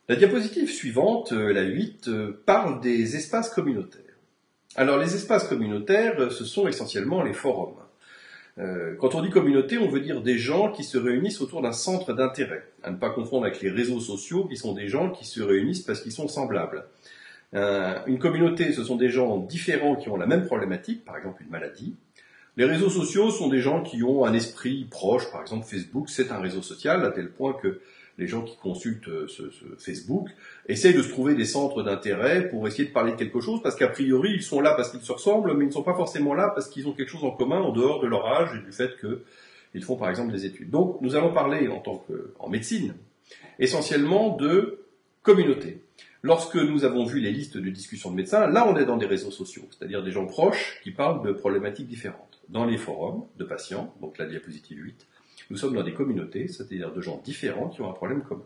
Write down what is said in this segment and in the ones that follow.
La diapositive suivante, la 8, parle des espaces communautaires. Alors les espaces communautaires, ce sont essentiellement les forums. Quand on dit communauté, on veut dire des gens qui se réunissent autour d'un centre d'intérêt. À ne pas confondre avec les réseaux sociaux, qui sont des gens qui se réunissent parce qu'ils sont semblables. Une communauté, ce sont des gens différents qui ont la même problématique, par exemple une maladie. Les réseaux sociaux sont des gens qui ont un esprit proche, par exemple Facebook, c'est un réseau social, à tel point que les gens qui consultent ce Facebook essayent de se trouver des centres d'intérêt pour essayer de parler de quelque chose, parce qu'a priori, ils sont là parce qu'ils se ressemblent, mais ils ne sont pas forcément là parce qu'ils ont quelque chose en commun en dehors de leur âge et du fait qu'ils font par exemple des études. Donc, nous allons parler en médecine, essentiellement de communauté. Lorsque nous avons vu les listes de discussions de médecins, là on est dans des réseaux sociaux, c'est-à-dire des gens proches qui parlent de problématiques différentes. Dans les forums de patients, donc la diapositive 8, nous sommes dans des communautés, c'est-à-dire de gens différents qui ont un problème commun.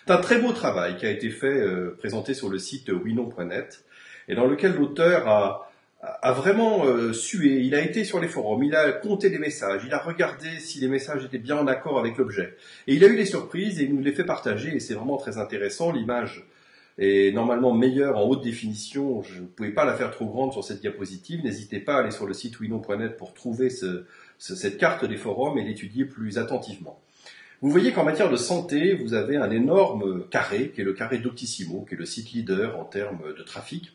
C'est un très beau travail qui a été fait, présenté sur le site winon.net, et dans lequel l'auteur a vraiment sué. Il a été sur les forums, il a compté les messages, il a regardé si les messages étaient bien en accord avec l'objet. Et il a eu des surprises et il nous les fait partager, et c'est vraiment très intéressant. L'image est normalement meilleure en haute définition, je ne pouvais pas la faire trop grande sur cette diapositive. N'hésitez pas à aller sur le site winon.net pour trouver cette carte des forums et l'étudier plus attentivement. Vous voyez qu'en matière de santé, vous avez un énorme carré, qui est le carré Doctissimo, qui est le site leader en termes de trafic,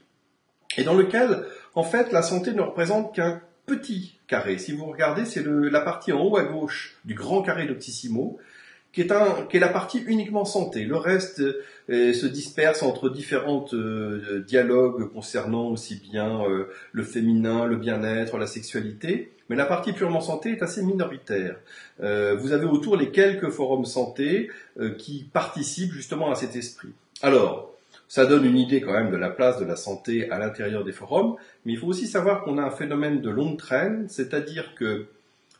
et dans lequel, en fait, la santé ne représente qu'un petit carré. Si vous regardez, c'est la partie en haut à gauche du grand carré Doctissimo, qui est la partie uniquement santé. Le reste se disperse entre différents dialogues concernant aussi bien le féminin, le bien-être, la sexualité, mais la partie purement santé est assez minoritaire. Vous avez autour les quelques forums santé qui participent justement à cet esprit. Alors, ça donne une idée quand même de la place de la santé à l'intérieur des forums, mais il faut aussi savoir qu'on a un phénomène de longue traîne, c'est-à-dire que,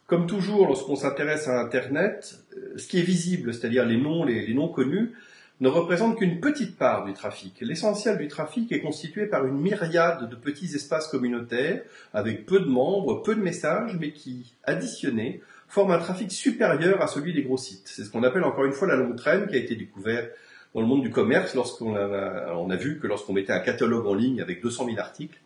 comme toujours, lorsqu'on s'intéresse à Internet, ce qui est visible, c'est-à-dire les noms connus, ne représente qu'une petite part du trafic. L'essentiel du trafic est constitué par une myriade de petits espaces communautaires, avec peu de membres, peu de messages, mais qui, additionnés, forment un trafic supérieur à celui des gros sites. C'est ce qu'on appelle encore une fois la longue traîne, qui a été découvert dans le monde du commerce lorsqu'on a vu que lorsqu'on mettait un catalogue en ligne avec 200 000 articles,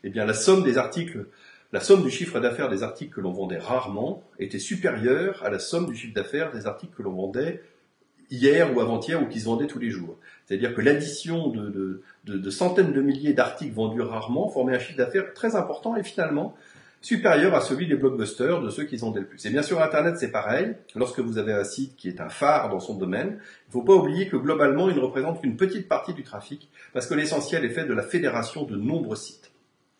eh bien la somme du chiffre d'affaires des articles que l'on vendait rarement était supérieure à la somme du chiffre d'affaires des articles que l'on vendait hier ou avant-hier ou qui se vendaient tous les jours. C'est-à-dire que l'addition de centaines de milliers d'articles vendus rarement formait un chiffre d'affaires très important et finalement supérieur à celui des blockbusters, de ceux qui se vendaient le plus. Et bien sûr, Internet, c'est pareil. Lorsque vous avez un site qui est un phare dans son domaine, il ne faut pas oublier que globalement, il ne représente qu'une petite partie du trafic, parce que l'essentiel est fait de la fédération de nombreux sites.